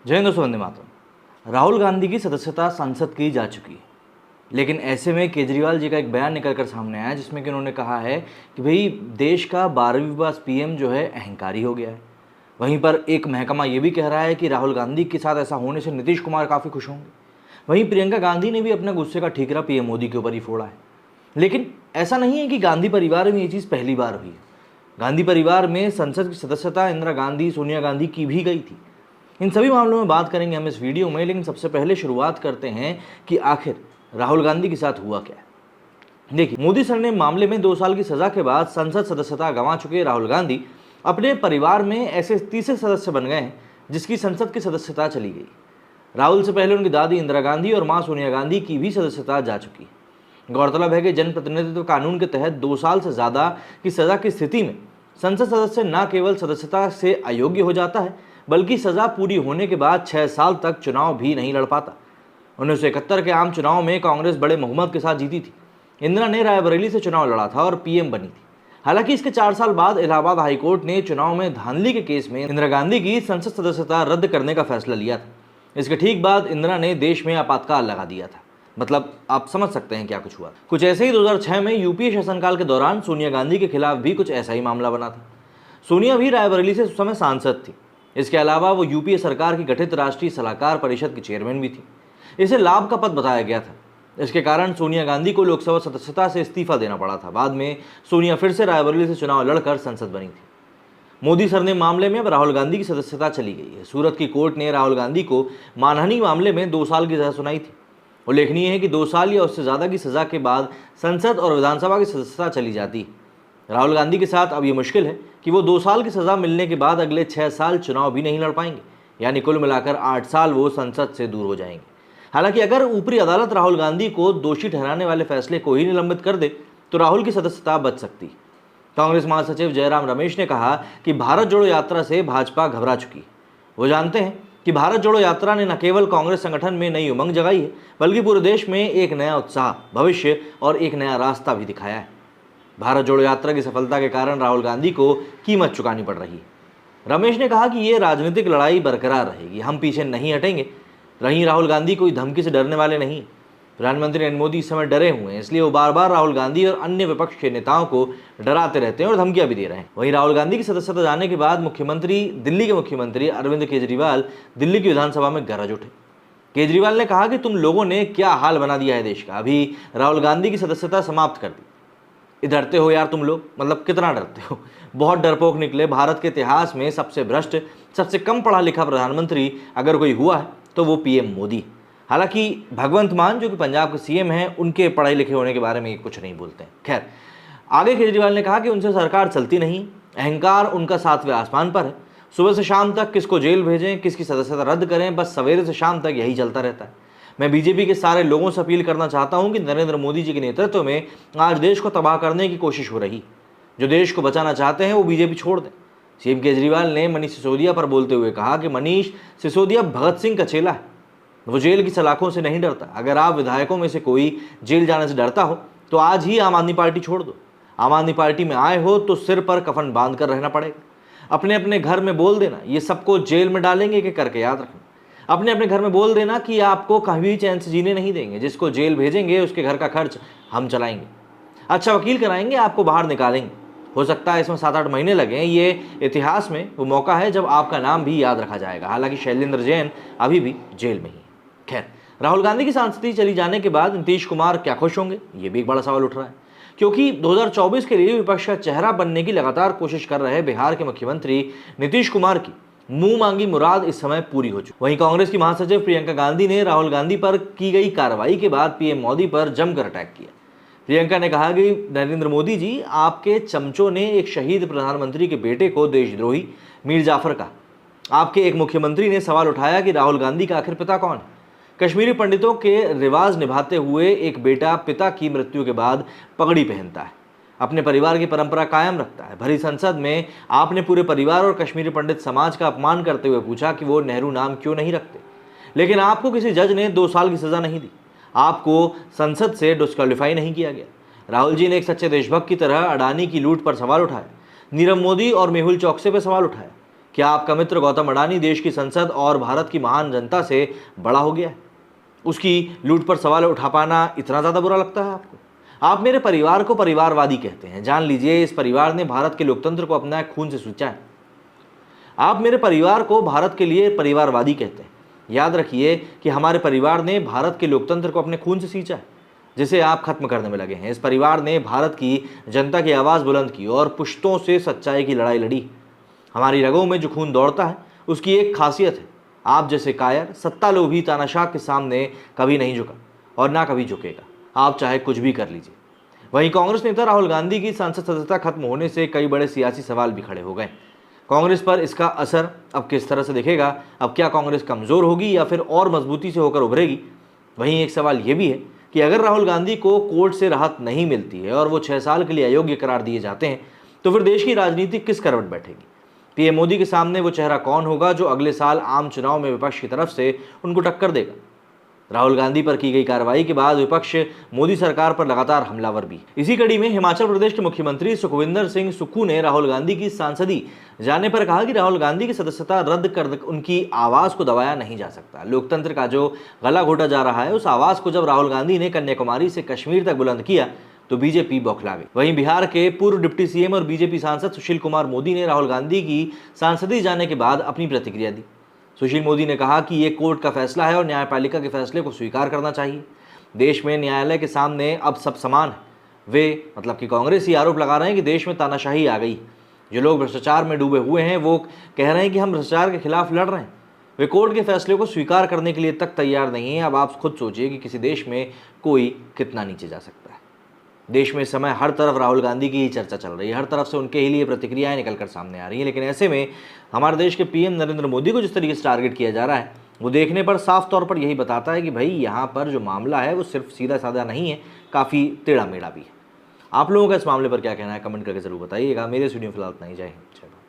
जय हिंद दोस्तों, वंदे मातरम। राहुल गांधी की सदस्यता संसद की जा चुकी है, लेकिन ऐसे में केजरीवाल जी का एक बयान निकल कर सामने आया जिसमें कि उन्होंने कहा है कि भाई देश का 12वीं बार पीएम जो है अहंकारी हो गया है। वहीं पर एक महकमा ये भी कह रहा है कि राहुल गांधी के साथ ऐसा होने से नीतीश कुमार काफ़ी खुश होंगे। वहीं प्रियंका गांधी ने भी अपना गुस्से का ठीकरा पीएम मोदी के ऊपर ही फोड़ा है। लेकिन ऐसा नहीं है कि गांधी परिवार में ये चीज़ पहली बार हुई है। गांधी परिवार में संसद की सदस्यता इंदिरा गांधी, सोनिया गांधी की भी गई थी। इन सभी मामलों में बात करेंगे हम इस वीडियो में, लेकिन सबसे पहले शुरुआत करते हैं कि आखिर राहुल गांधी के साथ हुआ क्या है। देखिए, मोदी सरनेम मामले में 2 साल की सजा के बाद संसद सदस्यता गंवा चुके राहुल गांधी अपने परिवार में ऐसे तीसरे सदस्य बन गए हैं जिसकी संसद की सदस्यता चली गई। राहुल से पहले उनकी दादी इंदिरा गांधी और मां सोनिया गांधी की भी सदस्यता जा चुकी है। गौरतलब है कि जनप्रतिनिधित्व कानून के तहत 2 साल से ज्यादा की सजा की स्थिति में संसद सदस्य न केवल सदस्यता से अयोग्य हो जाता है, बल्कि सजा पूरी होने के बाद 6 साल तक चुनाव भी नहीं लड़ पाता। 1971 के आम चुनाव में कांग्रेस बड़े बहुमत के साथ जीती थी। इंदिरा ने रायबरेली से चुनाव लड़ा था और पीएम बनी थी। हालांकि इसके 4 साल बाद इलाहाबाद हाईकोर्ट ने चुनाव में धांधली के केस में इंदिरा गांधी की संसद सदस्यता रद्द करने का फैसला लिया था। इसके ठीक बाद इंदिरा ने देश में आपातकाल लगा दिया था। मतलब आप समझ सकते हैं क्या कुछ हुआ। कुछ ऐसे ही 2006 में यूपीए शासनकाल के दौरान सोनिया गांधी के खिलाफ भी कुछ ऐसा ही मामला बना था। सोनिया भी रायबरेली से उस समय सांसद थी। इसके अलावा वो यूपीए सरकार की गठित राष्ट्रीय सलाहकार परिषद की चेयरमैन भी थी। इसे लाभ का पद बताया गया था। इसके कारण सोनिया गांधी को लोकसभा सदस्यता से इस्तीफा देना पड़ा था। बाद में सोनिया फिर से रायबरेली से चुनाव लड़कर संसद बनी थी। मोदी सरनेम मामले में अब राहुल गांधी की सदस्यता चली गई है। सूरत की कोर्ट ने राहुल गांधी को मानहानि मामले में 2 साल की सजा सुनाई थी। उल्लेखनीय है कि 2 साल या उससे ज़्यादा की सजा के बाद संसद और विधानसभा की सदस्यता चली जाती है। राहुल गांधी के साथ अब ये मुश्किल है कि वो 2 साल की सजा मिलने के बाद अगले 6 साल चुनाव भी नहीं लड़ पाएंगे, यानी कुल मिलाकर 8 साल वो संसद से दूर हो जाएंगे। हालांकि अगर ऊपरी अदालत राहुल गांधी को दोषी ठहराने वाले फैसले को ही निलंबित कर दे तो राहुल की सदस्यता बच सकती है। कांग्रेस महासचिव जयराम रमेश ने कहा कि भारत जोड़ो यात्रा से भाजपा घबरा चुकी है। वो जानते हैं कि भारत जोड़ो यात्रा ने न केवल कांग्रेस संगठन में नई उमंग जगाई है, बल्कि पूरे देश में एक नया उत्साह, भविष्य और एक नया रास्ता भी दिखाया है। भारत जोड़ो यात्रा की सफलता के कारण राहुल गांधी को कीमत चुकानी पड़ रही है। रमेश ने कहा कि ये राजनीतिक लड़ाई बरकरार रहेगी, हम पीछे नहीं हटेंगे। रही राहुल गांधी कोई धमकी से डरने वाले नहीं। प्रधानमंत्री नरेंद्र मोदी इस समय डरे हुए हैं, इसलिए वो बार बार राहुल गांधी और अन्य विपक्ष के नेताओं को डराते रहते हैं और धमकियां भी दे रहे हैं। वहीं राहुल गांधी की सदस्यता जाने के बाद दिल्ली के मुख्यमंत्री अरविंद केजरीवाल दिल्ली की विधानसभा में गरज उठे। केजरीवाल ने कहा कि तुम लोगों ने क्या हाल बना दिया है देश का, अभी राहुल गांधी की सदस्यता समाप्त कर दी। डरते हो यार तुम लोग, मतलब कितना डरते हो, बहुत डरपोक निकले। भारत के इतिहास में सबसे भ्रष्ट, सबसे कम पढ़ा लिखा प्रधानमंत्री अगर कोई हुआ है तो वो पीएम मोदी। हालांकि भगवंत मान जो कि पंजाब के सीएम हैं, उनके पढ़े लिखे होने के बारे में कुछ नहीं बोलते हैं। खैर, आगे केजरीवाल ने कहा कि उनसे सरकार चलती नहीं, अहंकार उनका 7वें आसमान पर है। सुबह से शाम तक किसको जेल भेजें, किसकी सदस्यता रद्द करें, बस सवेरे से शाम तक यही चलता रहता है। मैं बीजेपी के सारे लोगों से अपील करना चाहता हूं कि नरेंद्र मोदी जी के नेतृत्व में आज देश को तबाह करने की कोशिश हो रही। जो देश को बचाना चाहते हैं वो बीजेपी छोड़ दें। सीएम केजरीवाल ने मनीष सिसोदिया पर बोलते हुए कहा कि मनीष सिसोदिया भगत सिंह का चेला है, वो जेल की सलाखों से नहीं डरता। अगर आप विधायकों में से कोई जेल जाने से डरता हो तो आज ही आम आदमी पार्टी छोड़ दो। आम आदमी पार्टी में आए हो तो सिर पर कफन बांध कर रहना पड़ेगा। अपने अपने घर में बोल देना ये सबको जेल में डालेंगे कि करके याद रखना। अपने अपने घर में बोल देना कि आपको कभी चैन से जीने नहीं देंगे, जिसको जेल भेजेंगे उसके घर का खर्च हम चलाएंगे, अच्छा वकील कराएंगे, आपको बाहर निकालेंगे। हो सकता है इसमें 7-8 महीने लगे। ये इतिहास में वो मौका है जब आपका नाम भी याद रखा जाएगा। हालांकि शैलेंद्र जैन अभी भी जेल में ही है। खैर, राहुल गांधी की सांसदी चली जाने के बाद नीतीश कुमार क्या खुश होंगे, ये भी एक बड़ा सवाल उठ रहा है, क्योंकि 2024 के लिए विपक्ष का चेहरा बनने की लगातार कोशिश कर रहे बिहार के मुख्यमंत्री नीतीश कुमार की मुंह मांगी मुराद इस समय पूरी हो चुकी। वहीं कांग्रेस की महासचिव प्रियंका गांधी ने राहुल गांधी पर की गई कार्रवाई के बाद पीएम मोदी पर जमकर अटैक किया। प्रियंका ने कहा कि नरेंद्र मोदी जी, आपके चमचों ने एक शहीद प्रधानमंत्री के बेटे को देशद्रोही मीर जाफर कहा। आपके एक मुख्यमंत्री ने सवाल उठाया कि राहुल गांधी का आखिर पिता कौन है। कश्मीरी पंडितों के रिवाज निभाते हुए एक बेटा पिता की मृत्यु के बाद पगड़ी पहनता है, अपने परिवार की परंपरा कायम रखता है। भरी संसद में आपने पूरे परिवार और कश्मीरी पंडित समाज का अपमान करते हुए पूछा कि वो नेहरू नाम क्यों नहीं रखते, लेकिन आपको किसी जज ने 2 साल की सजा नहीं दी, आपको संसद से डिस्क्वालीफाई नहीं किया गया। राहुल जी ने एक सच्चे देशभक्त की तरह अडानी की लूट पर सवाल उठाया, नीरव मोदी और मेहुल चौकसे पर सवाल उठाया। क्या आपका मित्र गौतम अडानी देश की संसद और भारत की महान जनता से बड़ा हो गया है? उसकी लूट पर सवाल उठा पाना इतना ज़्यादा बुरा लगता है आपको? आप मेरे परिवार को परिवारवादी कहते हैं। जान लीजिए, इस परिवार ने भारत के लोकतंत्र को अपना खून से सींचा है। आप मेरे परिवार को भारत के लिए परिवारवादी कहते हैं। याद रखिए कि हमारे परिवार ने भारत के लोकतंत्र को अपने खून से सींचा है, जिसे आप खत्म करने में लगे हैं। इस परिवार ने भारत की जनता की आवाज़ बुलंद की और पुश्तों से सच्चाई की लड़ाई लड़ी। हमारी रगों में जो खून दौड़ता है उसकी एक खासियत है, आप जैसे कायर सत्ता लोभी तानाशाह के सामने कभी नहीं झुका और ना कभी झुकेगा, आप चाहे कुछ भी कर लीजिए। वहीं कांग्रेस नेता राहुल गांधी की सांसद सदस्यता खत्म होने से कई बड़े सियासी सवाल भी खड़े हो गए। कांग्रेस पर इसका असर अब किस तरह से दिखेगा? अब क्या कांग्रेस कमज़ोर होगी या फिर और मजबूती से होकर उभरेगी? वहीं एक सवाल ये भी है कि अगर राहुल गांधी को कोर्ट से राहत नहीं मिलती है और वो 6 साल के लिए अयोग्य करार दिए जाते हैं, तो फिर देश की राजनीति किस करवट बैठेगी? पीएम मोदी के सामने वो चेहरा कौन होगा जो अगले साल आम चुनाव में विपक्ष की तरफ से उनको टक्कर देगा? राहुल गांधी पर की गई कार्रवाई के बाद विपक्ष मोदी सरकार पर लगातार हमलावर भी। इसी कड़ी में हिमाचल प्रदेश के मुख्यमंत्री सुखविंदर सिंह सुक्खू ने राहुल गांधी की सांसदी जाने पर कहा कि राहुल गांधी की सदस्यता रद्द कर उनकी आवाज को दबाया नहीं जा सकता। लोकतंत्र का जो गला घोटा जा रहा है, उस आवाज को जब राहुल गांधी ने कन्याकुमारी से कश्मीर तक बुलंद किया तो बीजेपी बौखला गई। वहीं बिहार के पूर्व डिप्टी सीएम और बीजेपी सांसद सुशील कुमार मोदी ने राहुल गांधी की सांसदी जाने के बाद अपनी प्रतिक्रिया दी। सुशील मोदी ने कहा कि ये कोर्ट का फैसला है और न्यायपालिका के फैसले को स्वीकार करना चाहिए। देश में न्यायालय के सामने अब सब समान है। वे मतलब कि कांग्रेस ही आरोप लगा रहे हैं कि देश में तानाशाही आ गई। जो लोग भ्रष्टाचार में डूबे हुए हैं वो कह रहे हैं कि हम भ्रष्टाचार के खिलाफ लड़ रहे हैं। वे कोर्ट के फैसले को स्वीकार करने के लिए तक तैयार नहीं है। अब आप खुद सोचिए कि किसी देश में कोई कितना नीचे जा सकता है। देश में इस समय हर तरफ राहुल गांधी की ही चर्चा चल रही है, हर तरफ से उनके ही लिए प्रतिक्रियाएं निकलकर सामने आ रही हैं। लेकिन ऐसे में हमारे देश के पीएम नरेंद्र मोदी को जिस तरीके से टारगेट किया जा रहा है, वो देखने पर साफ तौर पर यही बताता है कि भाई यहाँ पर जो मामला है वो सिर्फ सीधा साधा नहीं है, काफ़ी टेढ़ा मेढ़ा भी है। आप लोगों का इस मामले पर क्या कहना है, कमेंट करके जरूर बताइएगा। मेरे इस वीडियो में फिलहाल इतना ही। जय हिंद, जय भारत।